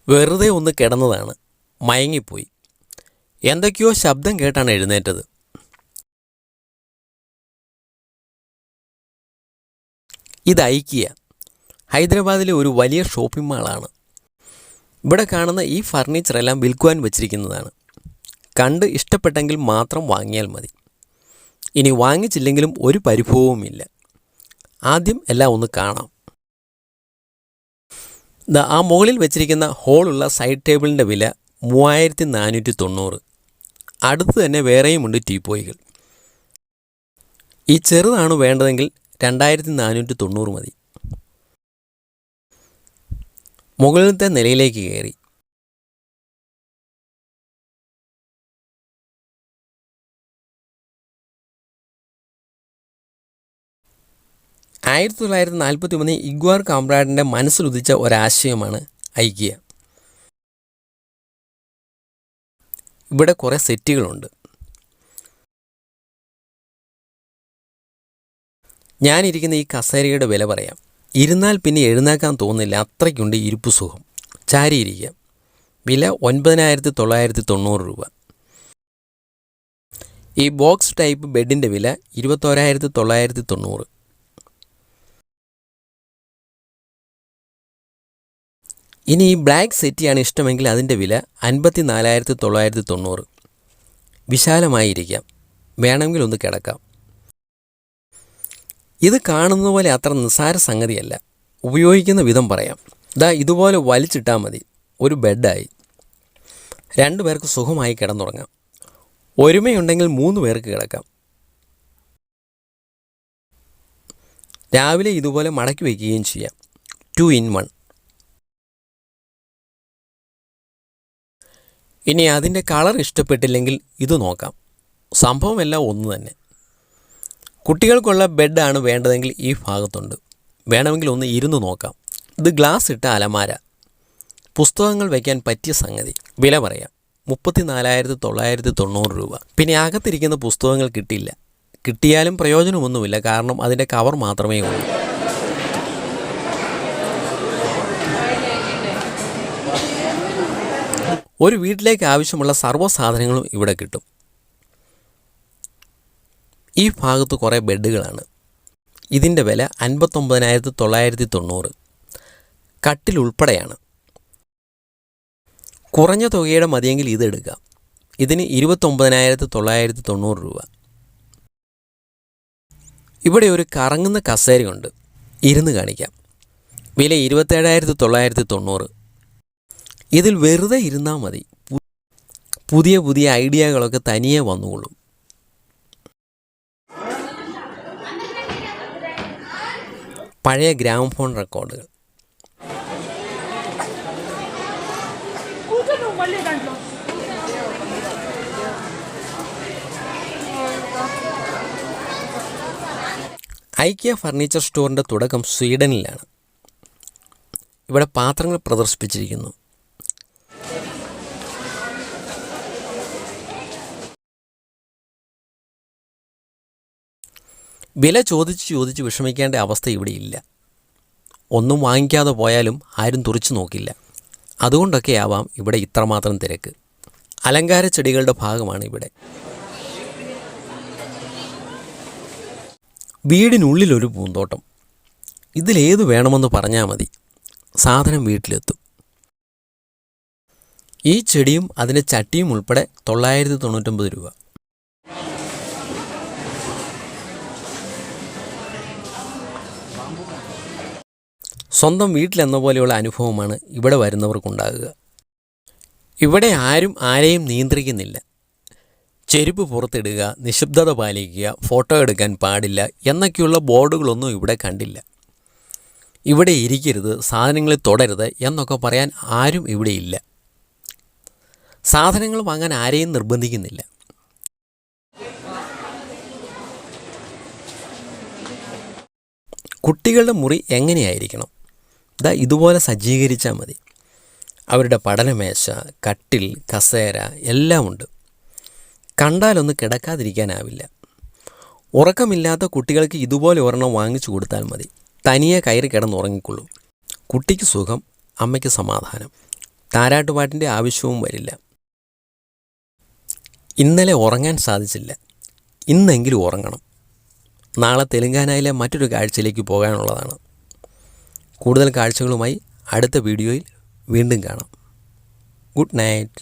വെറുതെ ഒന്ന് കിടന്നതാണ്. മയങ്ങിപ്പോയി. എന്തൊക്കെയോ ശബ്ദം കേട്ടാണ് എഴുന്നേറ്റത്. ഇത് ഐക്കിയ, ഹൈദരാബാദിലെ ഒരു വലിയ ഷോപ്പിംഗ് മാളാണ്. ഇവിടെ കാണുന്ന ഈ ഫർണിച്ചറെല്ലാം വിൽക്കുവാൻ വച്ചിരിക്കുന്നതാണ്. കണ്ട് ഇഷ്ടപ്പെട്ടെങ്കിൽ മാത്രം വാങ്ങിയാൽ മതി. ഇനി വാങ്ങിച്ചില്ലെങ്കിലും ഒരു പരിഭവവുമില്ല. ആദ്യം എല്ലാം ഒന്ന് കാണാം. ആ മുകളിൽ വെച്ചിരിക്കുന്ന ഹോളുള്ള സൈഡ് ടേബിളിൻ്റെ വില 3490. അടുത്ത് തന്നെ വേറെയുമുണ്ട് ടീപ്പോയികൾ. ഈ ചെറുതാണ് വേണ്ടതെങ്കിൽ 2490 മതി. മുകളിലത്തെ നിലയിലേക്ക് കയറി. ആയിരത്തി 1941 ഇഗ്വാർ കാംപ്രാഡിൻ്റെ മനസ്സിലുദിച്ച ഒരാശയമാണ് ഐക്കിയ. ഇവിടെ കുറേ സെറ്റുകളുണ്ട്. ഞാനിരിക്കുന്ന ഈ കസേരയുടെ വില പറയാം. ഇരുന്നാൽ പിന്നെ എഴുന്നേക്കാൻ തോന്നില്ല, അത്രയ്ക്കുണ്ട് ഇരിപ്പ് സുഖം. ചാരിയിരിക്കാം. വില 9990 രൂപ. ഈ ബോക്സ് ടൈപ്പ് ബെഡിൻ്റെ വില 21,990. ഇനി ഈ ബ്ലാക്ക് സെറ്റിയാണ് ഇഷ്ടമെങ്കിൽ അതിൻ്റെ വില 54,990. വിശാലമായിരിക്കാം, വേണമെങ്കിൽ ഒന്ന് കിടക്കാം. ഇത് കാണുന്ന പോലെ അത്ര നിസ്സാര സംഗതിയല്ല. ഉപയോഗിക്കുന്ന വിധം പറയാം. ഇതുപോലെ വലിച്ചിട്ടാൽ മതി, ഒരു ബെഡായി. 2 പേർക്ക് സുഖമായി കിടന്നുറങ്ങാം. ഒരുമയുണ്ടെങ്കിൽ 3 പേർക്ക് കിടക്കാം. രാവിലെ ഇതുപോലെ മടക്കി വയ്ക്കുകയും ചെയ്യാം. 2 in 1. ഇനി അതിൻ്റെ കളർ ഇഷ്ടപ്പെട്ടില്ലെങ്കിൽ ഇത് നോക്കാം. സംഭവമെല്ലാം ഒന്ന് തന്നെ. കുട്ടികൾക്കുള്ള ബെഡാണ് വേണ്ടതെങ്കിൽ ഈ ഭാഗത്തുണ്ട്. വേണമെങ്കിൽ ഒന്ന് ഇരുന്ന് നോക്കാം. ഇത് ഗ്ലാസ് ഇട്ട അലമാര. പുസ്തകങ്ങൾ വയ്ക്കാൻ പറ്റിയ സംഗതി. വില പറയാം, 34,990 രൂപ. പിന്നെ അകത്തിരിക്കുന്ന പുസ്തകങ്ങൾ കിട്ടില്ല. കിട്ടിയാലും പ്രയോജനമൊന്നുമില്ല, കാരണം അതിൻ്റെ കവർ മാത്രമേ ഉള്ളൂ. ഒരു വീട്ടിലേക്ക് ആവശ്യമുള്ള സർവ്വ സാധനങ്ങളും ഇവിടെ കിട്ടും. ഈ ഭാഗത്ത് കുറേ ബെഡുകളാണ്. ഇതിൻ്റെ വില 59,990. കട്ടിൽ ഉൾപ്പെടെയാണ്. കുറഞ്ഞ തുകയുടെ മതിയെങ്കിൽ ഇതെടുക്കാം. ഇതിന് 29,990 രൂപ. ഇവിടെ ഒരു കറങ്ങുന്ന കസേരയുണ്ട്. ഇരുന്ന് കാണിക്കാം. വില 27,990. ഇതിൽ വെറുതെ ഇരുന്നാൽ മതി. പുതിയ പുതിയ ഐഡിയകളൊക്കെ തനിയെ വന്നുകൊള്ളും. പഴയ ഗ്രാമഫോൺ റെക്കോർഡുകൾ. ഐക്കിയ ഫർണിച്ചർ സ്റ്റോറിൻ്റെ തുടക്കം സ്വീഡനിലാണ്. ഇവിടെ പാത്രങ്ങൾ പ്രദർശിപ്പിച്ചിരിക്കുന്നു. വില ചോദിച്ച് വിഷമിക്കേണ്ട അവസ്ഥ ഇവിടെയില്ല. ഒന്നും വാങ്ങിക്കാതെ പോയാലും ആരും തുറിച്ചു നോക്കില്ല. അതുകൊണ്ടൊക്കെ ആവാം ഇവിടെ ഇത്രമാത്രം തിരക്ക്. അലങ്കാര ചെടികളുടെ ഭാഗമാണ് ഇവിടെ. വീടിനുള്ളിലൊരു പൂന്തോട്ടം. ഇതിലേത് വേണമെന്ന് പറഞ്ഞാൽ മതി, സാധനം വീട്ടിലെത്തും. ഈ ചെടിയും അതിൻ്റെ ചട്ടിയും ഉൾപ്പെടെ 999 രൂപ. സ്വന്തം വീട്ടിലെന്ന പോലെയുള്ള അനുഭവമാണ് ഇവിടെ വരുന്നവർക്കുണ്ടാകുക. ഇവിടെ ആരും ആരെയും നിയന്ത്രിക്കുന്നില്ല. ചെരുപ്പ് പുറത്തിടുക, നിശബ്ദത പാലിക്കുക, ഫോട്ടോ എടുക്കാൻ പാടില്ല എന്നൊക്കെയുള്ള ബോർഡുകളൊന്നും ഇവിടെ കണ്ടില്ല. ഇവിടെ ഇരിക്കരുത്, സാധനങ്ങളിൽ തൊടരുത് എന്നൊക്കെ പറയാൻ ആരും ഇവിടെയില്ല. സാധനങ്ങൾ വാങ്ങാൻ ആരെയും നിർബന്ധിക്കുന്നില്ല. കുട്ടികളുടെ മുറി എങ്ങനെയായിരിക്കണം? ഇതുപോലെ സജ്ജീകരിച്ചാൽ മതി. അവരുടെ പഠനമേശ, കട്ടിൽ, കസേര എല്ലാം ഉണ്ട്. കണ്ടാലൊന്ന് കിടക്കാതിരിക്കാനാവില്ല. ഉറക്കമില്ലാത്ത കുട്ടികൾക്ക് ഇതുപോലെ ഒരെണ്ണം വാങ്ങിച്ചു കൊടുത്താൽ മതി. തനിയെ കയറി കിടന്നുറങ്ങിക്കൊള്ളും. കുട്ടിക്ക് സുഖം, അമ്മയ്ക്ക് സമാധാനം. താരാട്ടുപാട്ടിൻ്റെ ആവശ്യവും വരില്ല. ഇന്നലെ ഉറങ്ങാൻ സാധിച്ചില്ല, ഇന്നെങ്കിലും ഉറങ്ങണം. നാളെ തെലങ്കാനയിലെ മറ്റൊരു കാഴ്ചയിലേക്ക് പോകാനുള്ളതാണ്. കൂടുതൽ കാഴ്ചകളുമായി അടുത്ത വീഡിയോയിൽ വീണ്ടും കാണാം. Good night.